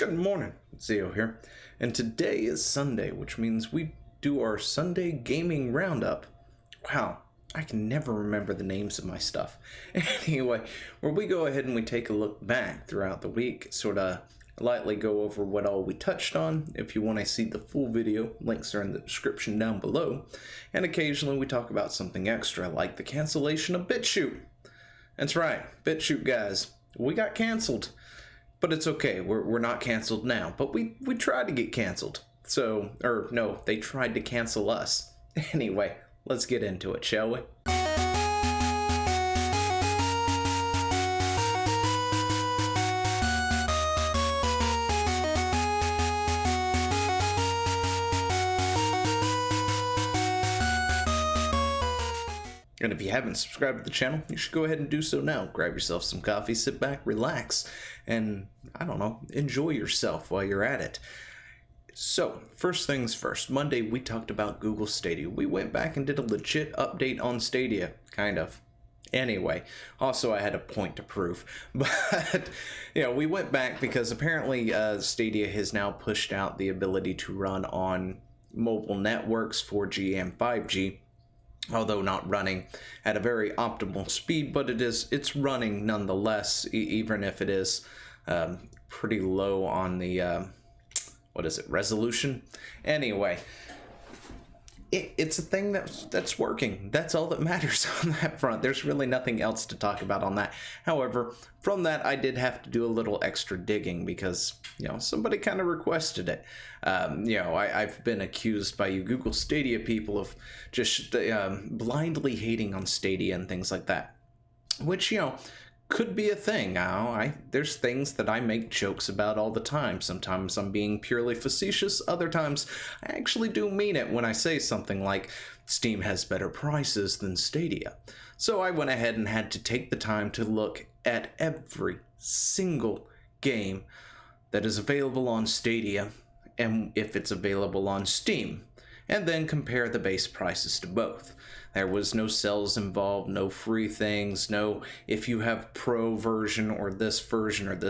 Good morning, Zio here, and today is Sunday, which means we do our Sunday gaming roundup. Wow, I can never remember the names of my stuff. Anyway, where we go ahead and we take a look back throughout the week, sort of lightly go over what all we touched on. If you want to see the full video, links are in the description down below, and occasionally we talk about something extra, like the cancellation of BitChute. That's right, BitChute guys, we got canceled. But it's okay, we're not canceled now, but we tried to get canceled. No, they tried to cancel us. Anyway, let's get into it, shall we? And if you haven't subscribed to the channel, you should go ahead and do so now. Grab yourself some coffee, sit back, relax, and, I don't know, enjoy yourself while you're at it. So, first things first, Monday we talked about Google Stadia. We went back and did a legit update on Stadia, kind of. Anyway, also I had a point to prove, but, we went back because apparently Stadia has now pushed out the ability to run on mobile networks, 4G and 5G. Although not running at a very optimal speed, but it's running nonetheless, even if it is pretty low on the, resolution? Anyway, it's a thing that's working. That's all that matters on that front. There's really nothing else to talk about on that. However, from that, I did have to do a little extra digging because, somebody kind of requested it. I've been accused by you Google Stadia people of just blindly hating on Stadia and things like that, which, could be a thing. There's things that I make jokes about all the time. Sometimes I'm being purely facetious. Other times I actually do mean it when I say something like, Steam has better prices than Stadia. So I went ahead and had to take the time to look at every single game that is available on Stadia and if it's available on Steam, and then compare the base prices to both. There was no sales involved, no free things, no if you have pro version or this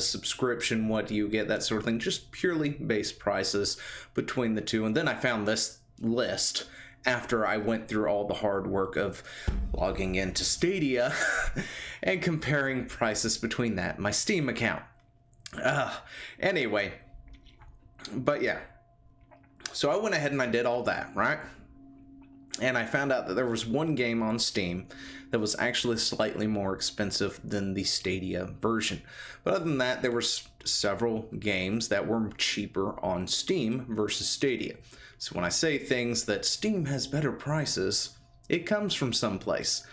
subscription, what do you get, that sort of thing. Just purely base prices between the two. And then I found this list after I went through all the hard work of logging into Stadia and comparing prices between that and my Steam account. Anyway, but yeah. So I went ahead and I did all that, right? And I found out that there was one game on Steam that was actually slightly more expensive than the Stadia version. But other than that, there were several games that were cheaper on Steam versus Stadia. So when I say things that Steam has better prices, it comes from someplace.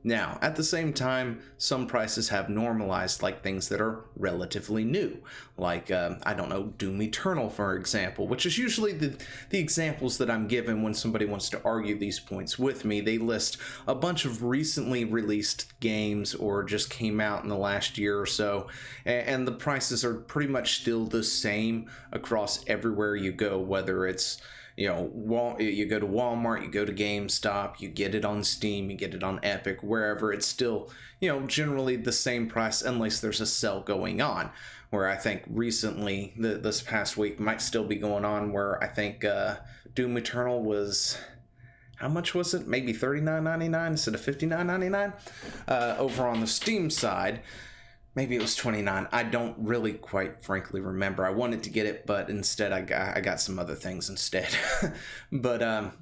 Now, at the same time, some prices have normalized, like things that are relatively new, like, Doom Eternal, for example, which is usually the examples that I'm given when somebody wants to argue these points with me. They list a bunch of recently released games or just came out in the last year or so, and the prices are pretty much still the same across everywhere you go, whether it's you go to Walmart, you go to GameStop, you get it on Steam, you get it on Epic, wherever, it's still, generally the same price unless there's a sale going on, where I think recently, this past week, might still be going on, where I think Doom Eternal was, how much was it? Maybe $39.99 instead of $59.99? Over on the Steam side, maybe it was $29. I don't really quite frankly remember. I wanted to get it, but instead I got some other things instead. But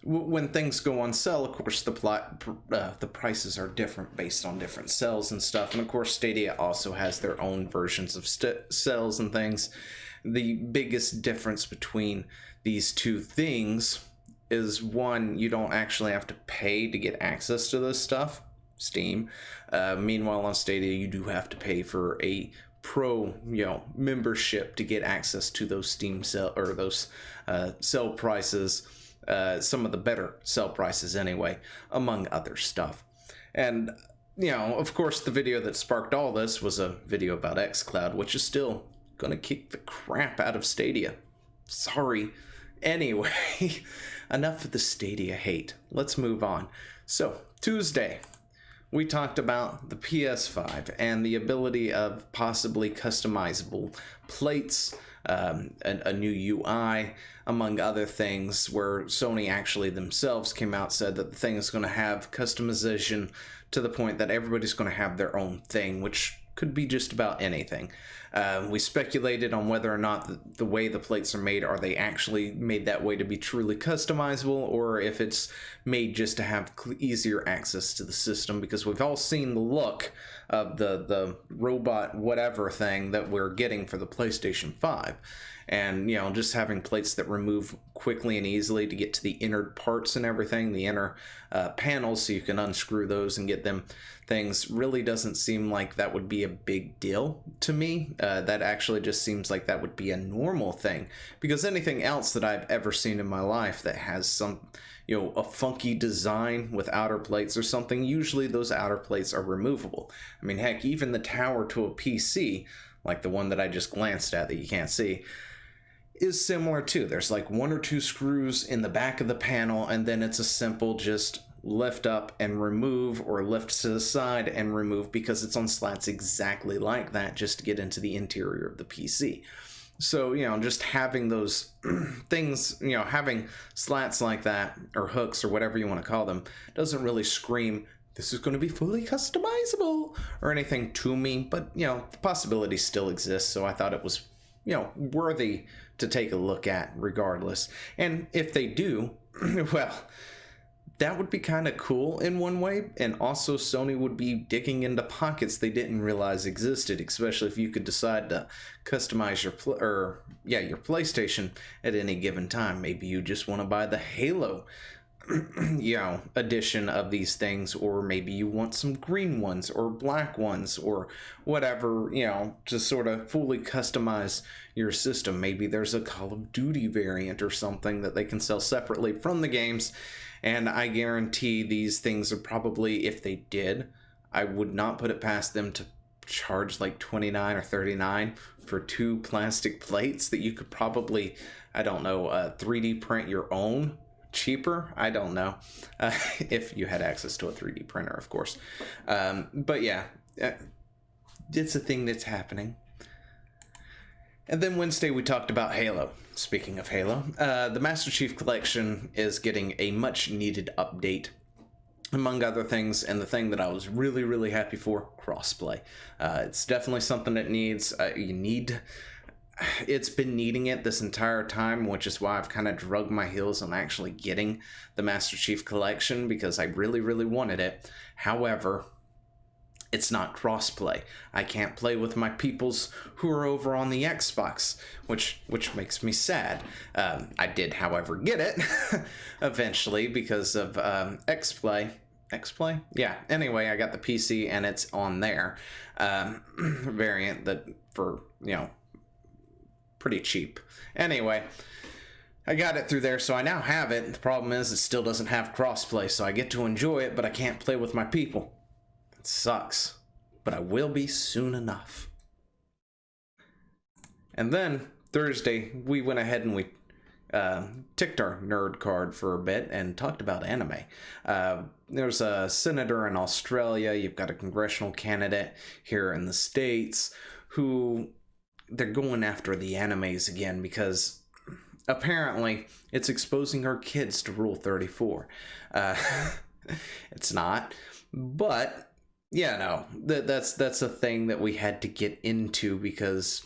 when things go on sale, of course the prices are different based on different sales and stuff. And of course Stadia also has their own versions of sales and things. The biggest difference between these two things is, one, you don't actually have to pay to get access to this stuff. Steam. Meanwhile, on Stadia, you do have to pay for a pro, membership to get access to those Steam sell prices. Some of the better sell prices, anyway, among other stuff. And of course, the video that sparked all this was a video about xCloud, which is still gonna kick the crap out of Stadia. Sorry. Anyway, enough of the Stadia hate. Let's move on. So Tuesday, we talked about the PS5 and the ability of possibly customizable plates, a new UI, among other things, where Sony actually themselves came out, said that the thing is going to have customization to the point that everybody's going to have their own thing, which could be just about anything. We speculated on whether or not the way the plates are made, are they actually made that way to be truly customizable, or if it's made just to have easier access to the system, because we've all seen the look of the robot whatever thing that we're getting for the PlayStation 5. And, you know, just having plates that remove quickly and easily to get to the inner parts and everything, the inner panels, so you can unscrew those and get them things, really doesn't seem like that would be a big deal to me. That actually just seems like that would be a normal thing, because anything else that I've ever seen in my life that has some, you know, a funky design with outer plates or something, usually those outer plates are removable. I mean, heck, even the tower to a PC, like the one that I just glanced at that you can't see, is similar too. There's like 1 or 2 screws in the back of the panel, and then it's a simple just lift up and remove, or lift to the side and remove, because it's on slats exactly like that, just to get into the interior of the PC. So, you know, just having those things, you know, having slats like that, or hooks, or whatever you want to call them, doesn't really scream, this is going to be fully customizable, or anything to me. But, you know, the possibility still exists, so I thought it was, you know, worthy to take a look at regardless. And if they do, well, that would be kind of cool in one way, and also Sony would be digging into pockets they didn't realize existed, especially if you could decide to customize your PlayStation at any given time. Maybe you just want to buy the Halo you know, edition of these things, or maybe you want some green ones or black ones or whatever, you know, to sort of fully customize your system. Maybe there's a Call of Duty variant or something that they can sell separately from the games, and I guarantee these things are probably, if they did, I would not put it past them to charge like $29 or $39 for 2 plastic plates that you could probably, I don't know, 3D print your own cheaper. I don't know, if you had access to a 3D printer, of course. But yeah, it's a thing that's happening. And then Wednesday we talked about Halo. Speaking of Halo, the Master Chief Collection is getting a much needed update, among other things, and the thing that I was really, really happy for, crossplay. It's definitely something that needs, it's been needing it this entire time, which is why I've kind of drugged my heels on actually getting the Master Chief Collection, because I really, really wanted it. However, it's not crossplay. I can't play with my peoples who are over on the Xbox, which makes me sad. I did, however, get it eventually because of XPlay. XPlay? Yeah. Anyway, I got the PC and it's on there. Variant that for, you know, pretty cheap. Anyway, I got it through there, so I now have it. The problem is it still doesn't have crossplay, so I get to enjoy it, but I can't play with my people. It sucks, but I will be soon enough. And then Thursday, we went ahead and we ticked our nerd card for a bit and talked about anime. There's a senator in Australia, you've got a congressional candidate here in the States, who they're going after the animes again because apparently it's exposing our kids to Rule 34. It's not, but yeah, no, that's a thing that we had to get into because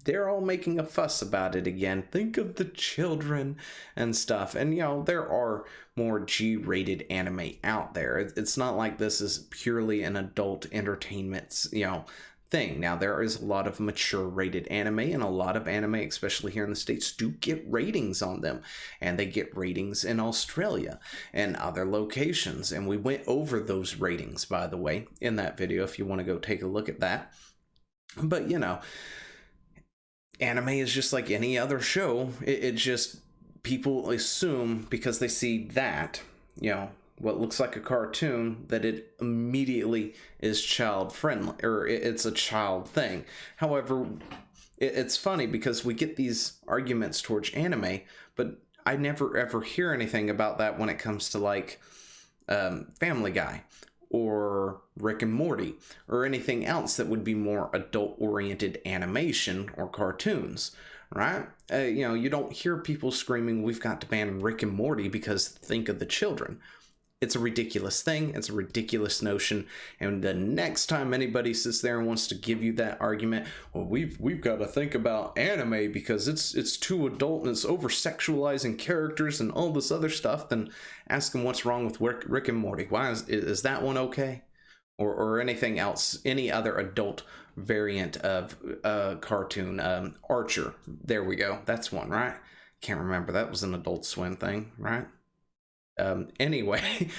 they're all making a fuss about it again. Think of the children and stuff. And, you know, there are more G-rated anime out there. It's not like this is purely an adult entertainment, you know, thing. Now, there is a lot of mature rated anime, and a lot of anime, especially here in the States, do get ratings on them. And they get ratings in Australia and other locations. And we went over those ratings, by the way, in that video, if you want to go take a look at that. But, you know, anime is just like any other show. It just, people assume because they see that, you know, what looks like a cartoon, that it immediately is child friendly, or it's a child thing. However, it's funny because we get these arguments towards anime, but I never ever hear anything about that when it comes to like Family Guy or Rick and Morty, or anything else that would be more adult-oriented animation or cartoons, right? You don't hear people screaming, "We've got to ban Rick and Morty because think of the children." It's a ridiculous thing. It's a ridiculous notion. And the next time anybody sits there and wants to give you that argument, well, we've got to think about anime because it's too adult and it's over-sexualizing characters and all this other stuff, then ask them what's wrong with Rick and Morty. Why is that one okay? Or anything else, any other adult variant of cartoon. Archer. There we go. That's one, right? Can't remember. That was an Adult Swim thing, right? Anyway,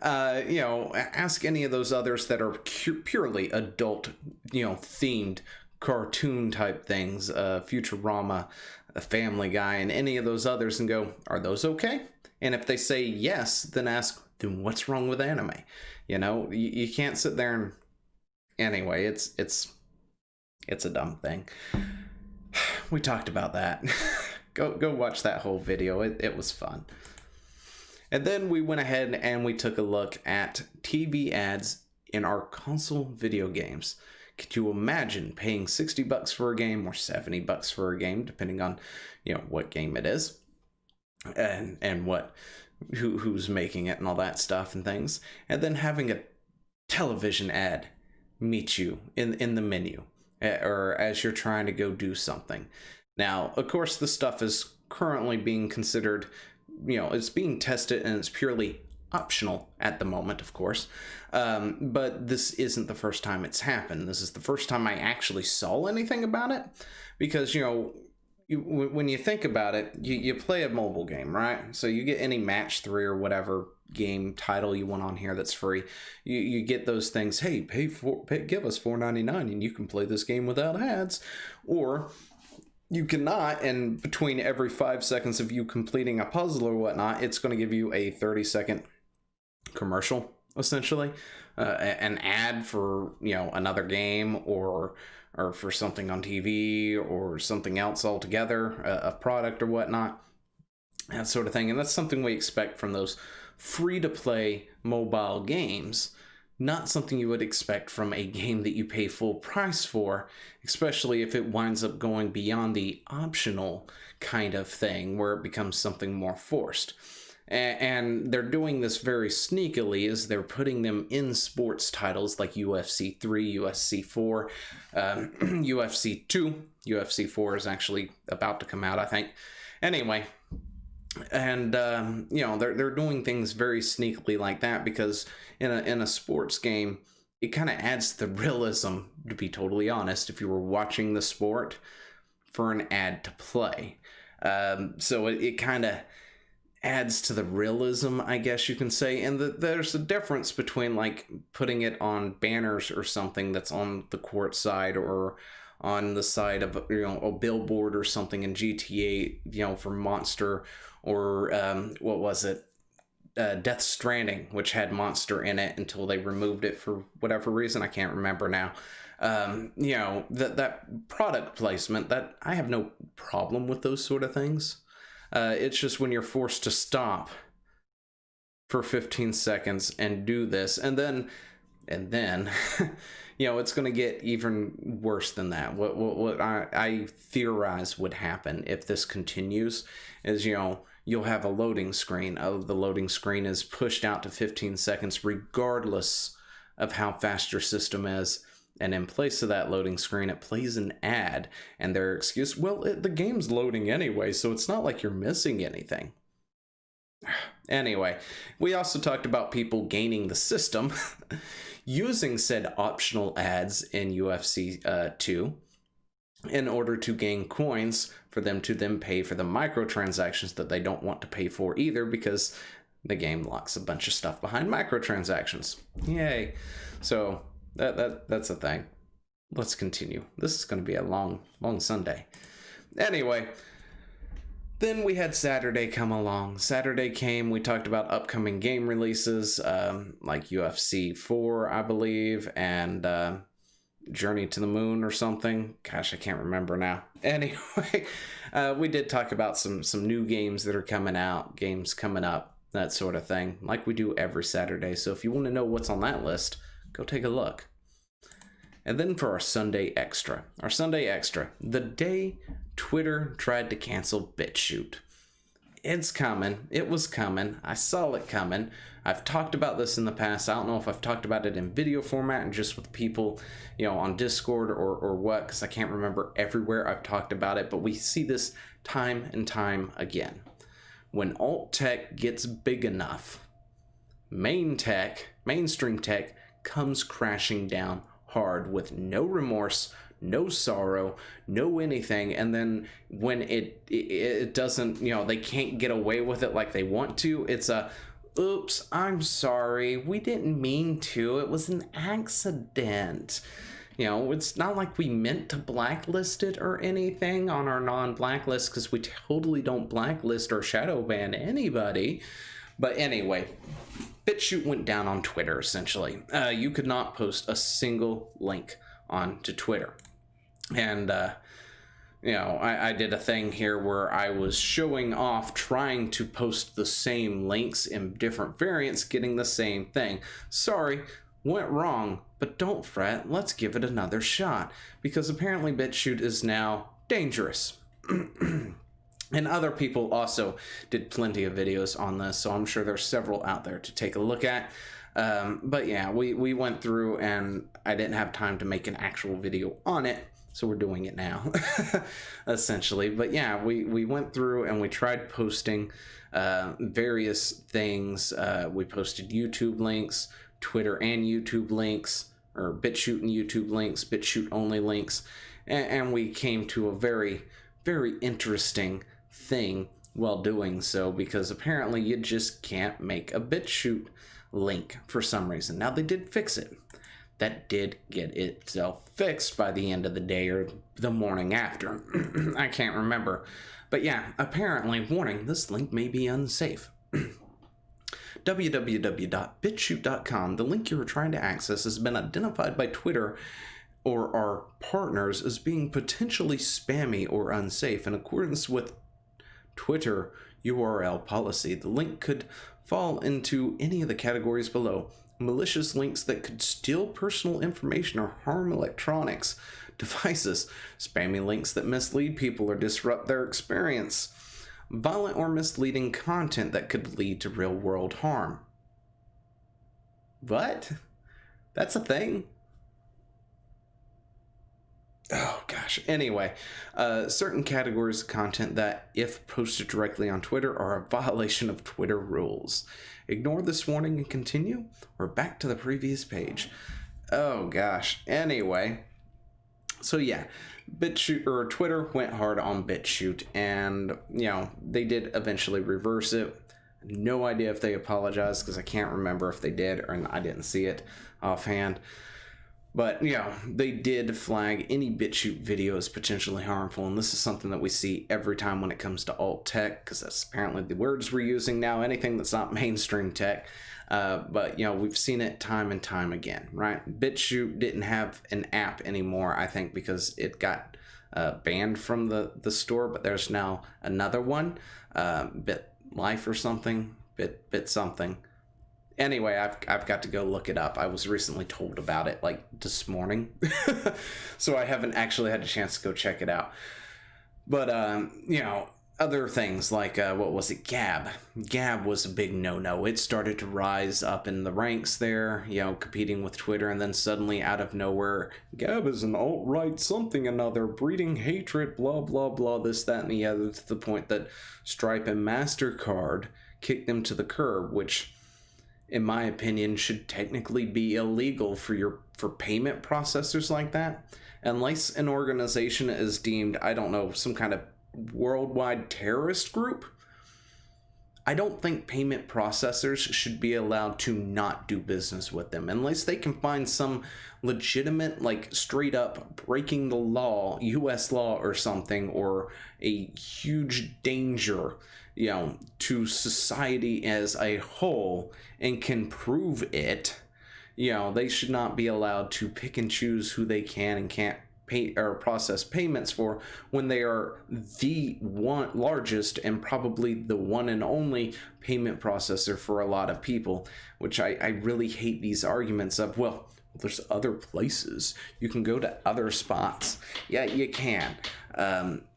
ask any of those others that are purely adult, themed cartoon type things, Futurama, Family Guy, and any of those others, and go, are those okay? And if they say yes, then ask, then what's wrong with anime? You can't sit there and, anyway, it's a dumb thing. We talked about that. Go watch that whole video. It was fun. And then we went ahead and we took a look at TV ads in our console video games. Could you imagine paying $60 for a game or $70 for a game, depending on, what game it is and who's making it and all that stuff and things, and then having a television ad meet you in the menu or as you're trying to go do something. Now, of course, this stuff is currently being considered, it's being tested and it's purely optional at the moment, of course. But this isn't the first time it's happened. This is the first time I actually saw anything about it. Because, when you think about it, you play a mobile game, right? So you get any match 3 or whatever game title you want on here that's free. You get those things, hey, give us $4.99 and you can play this game without ads. Or you cannot, and between every 5 seconds of you completing a puzzle or whatnot, it's going to give you a 30-second commercial, essentially. An ad for, another game or for something on TV or something else altogether, a product or whatnot, that sort of thing. And that's something we expect from those free-to-play mobile games. Not something you would expect from a game that you pay full price for, especially if it winds up going beyond the optional kind of thing where it becomes something more forced. And they're doing this very sneakily as they're putting them in sports titles like UFC 3, UFC 4, UFC 2. UFC 4 is actually about to come out, I think. Anyway, and they're doing things very sneakily like that because in a sports game, it kind of adds to the realism, to be totally honest, if you were watching the sport for an ad to play. So it kind of adds to the realism, I guess you can say. And there's a difference between like putting it on banners or something that's on the court side or on the side of a billboard or something in GTA, for Monster, or what was it? Death Stranding, which had Monster in it until they removed it for whatever reason. I can't remember now. That product placement, that I have no problem with those sort of things. It's just when you're forced to stop for 15 seconds and do this, and then it's going to get even worse than that. What I theorize would happen if this continues is, you'll have a loading screen. The loading screen is pushed out to 15 seconds regardless of how fast your system is. And in place of that loading screen, it plays an ad. And their excuse, the game's loading anyway, so it's not like you're missing anything. Anyway, we also talked about people gaining the system using said optional ads in UFC 2 in order to gain coins for them to then pay for the microtransactions that they don't want to pay for either, because the game locks a bunch of stuff behind microtransactions. Yay. So that's a thing. Let's continue. This is going to be a long Sunday. Anyway, then we had Saturday come along. Saturday came, we talked about upcoming game releases, like UFC 4, I believe, and Journey to the Moon or something. Gosh, I can't remember now. Anyway, we did talk about some new games that are coming out, games coming up. that sort of thing, like we do every Saturday. So if you want to know what's on that list, go take a look. And then for our Sunday Extra. Our Sunday Extra, the day Twitter tried to cancel BitChute. It's coming. It was coming. I saw it coming. I've talked about this in the past. I don't know if I've talked about it in video format and just with people, on Discord or what, because I can't remember everywhere I've talked about it, but we see this time and time again. When alt tech gets big enough, mainstream tech comes crashing down hard with no remorse, no sorrow, no anything. And then when it doesn't, they can't get away with it like they want to, it's a, oops, I'm sorry, we didn't mean to, it was an accident. It's not like we meant to blacklist it or anything on our non-blacklist, because we totally don't blacklist or shadow ban anybody. But anyway, BitChute went down on Twitter, essentially. You could not post a single link onto Twitter. And, I did a thing here where I was showing off trying to post the same links in different variants, getting the same thing. Sorry, went wrong, but don't fret, let's give it another shot, because apparently BitChute is now dangerous. And other people also did plenty of videos on this, so I'm sure there's several out there to take a look at. But yeah, we went through, and I didn't have time to make an actual video on it, so we're doing it now, essentially. But yeah, we went through and we tried posting various things. We posted YouTube links, Twitter and YouTube links, or BitChute and YouTube links, BitChute only links, and we came to a very, very interesting thing while doing so, because apparently you just can't make a BitChute link for some reason. Now, they did fix it. That did get itself fixed by the end of the day or the morning after. I can't remember. But yeah, apparently, warning, this link may be unsafe. www.bitchute.com, the link you were trying to access, has been identified by Twitter or our partners as being potentially spammy or unsafe. In accordance with Twitter URL policy, the link could fall into any of the categories below: malicious links that could steal personal information or harm electronics devices, spammy links that mislead people or disrupt their experience, violent or misleading content that could lead to real-world harm. What? That's a thing? Oh gosh. Anyway, certain categories of content that, if posted directly on Twitter, are a violation of Twitter rules. Ignore this warning and continue, or back to the previous page. Oh gosh. Anyway, so yeah, BitChute, or Twitter, went hard on BitChute, and they did eventually reverse it. No idea if they apologized, because I can't remember if they did, or I didn't see it offhand. But they did flag any BitChute video as potentially harmful, and this is something that we see every time when it comes to alt tech, because that's apparently the words we're using now, anything that's not mainstream tech. But we've seen it time and time again, right? BitChute didn't have an app anymore, I think, because it got banned from the store, but there's now another one, BitLife or something, Bit something. Anyway, I've got to go look it up. I was recently told about it like this morning, so I haven't actually had a chance to go check it out. But other things like what was it? Gab. Gab was a big no-no. It started to rise up in the ranks there, competing with Twitter, and then suddenly out of nowhere, Gab is an alt-right something another, breeding hatred, blah blah blah, this, that, and the other, to the point that Stripe and MasterCard kicked them to the curb, which, in my opinion, should technically be illegal for payment processors like that, unless an organization is deemed, I don't know, some kind of worldwide terrorist group. I don't think payment processors should be allowed to not do business with them unless they can find some legitimate, like, straight up breaking the law, US law or something, or a huge danger to society as a whole, and can prove it. They should not be allowed to pick and choose who they can and can't pay or process payments for when they are the largest and probably the one and only payment processor for a lot of people, which I really hate these arguments of, well, there's other places. You can go to other spots. Yeah, you can.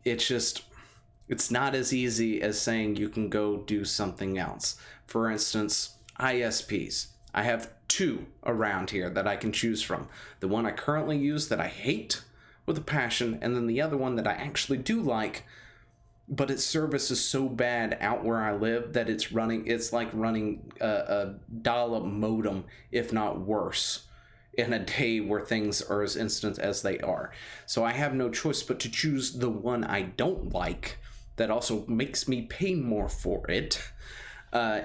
It's not as easy as saying you can go do something else. For instance, ISPs. I have 2 around here that I can choose from. The one I currently use that I hate with a passion, and then the other one that I actually do like, but its service is so bad out where I live that it's like running a dial-up modem, if not worse, in a day where things are as instant as they are. So I have no choice but to choose the one I don't like that also makes me pay more for it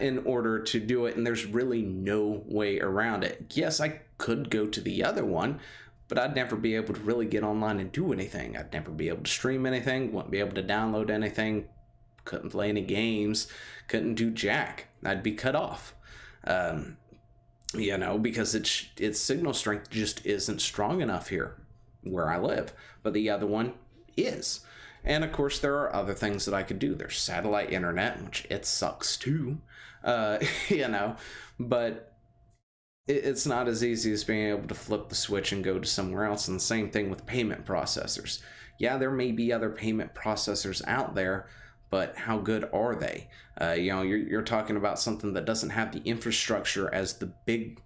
in order to do it, and there's really no way around it. Yes, I could go to the other one, but I'd never be able to really get online and do anything. I'd never be able to stream anything, wouldn't be able to download anything, couldn't play any games, couldn't do jack. I'd be cut off. Because its signal strength just isn't strong enough here where I live, but the other one is. And of course there are other things that I could do. There's satellite internet, which it sucks too, but it's not as easy as being able to flip the switch and go to somewhere else. And the same thing with payment processors. Yeah, there may be other payment processors out there, but how good are they? You're talking about something that doesn't have the infrastructure as the big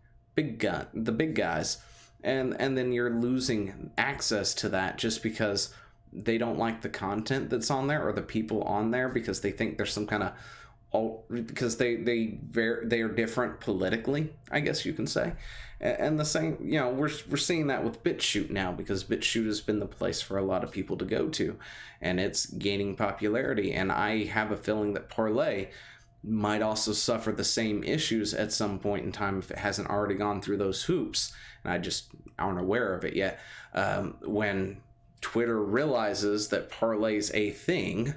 guys, and then you're losing access to that just because they don't like the content that's on there or the people on there, because they think there's some kind of because they are different politically, I guess you can say. And the same, we're seeing that with BitChute now, because BitChute has been the place for a lot of people to go to, and it's gaining popularity. And I have a feeling that Parlay might also suffer the same issues at some point in time if it hasn't already gone through those hoops, and I just aren't aware of it yet. When Twitter realizes that Parlay's a thing,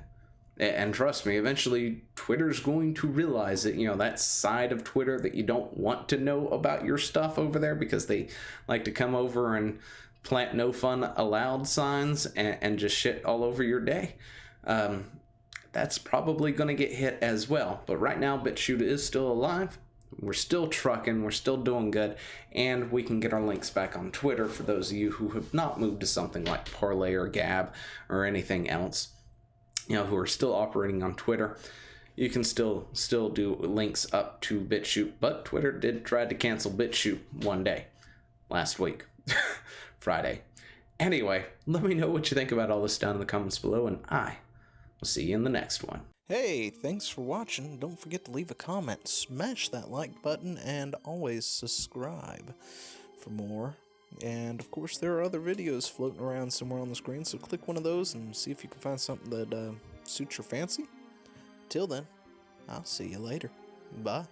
and trust me, eventually Twitter's going to realize it, that side of Twitter that you don't want to know about your stuff over there, because they like to come over and plant no fun allowed signs and just shit all over your day. That's probably going to get hit as well. But right now, BitChute is still alive. We're still trucking, we're still doing good, and we can get our links back on Twitter for those of you who have not moved to something like Parlay or Gab or anything else, who are still operating on Twitter. You can still do links up to BitChute, but Twitter did try to cancel BitChute one day last week, Friday. Anyway, let me know what you think about all this down in the comments below, and I will see you in the next one. Hey, thanks for watching. Don't forget to leave a comment, smash that like button, and always subscribe for more. And of course, there are other videos floating around somewhere on the screen, so click one of those and see if you can find something that suits your fancy. Till then, I'll see you later. Bye.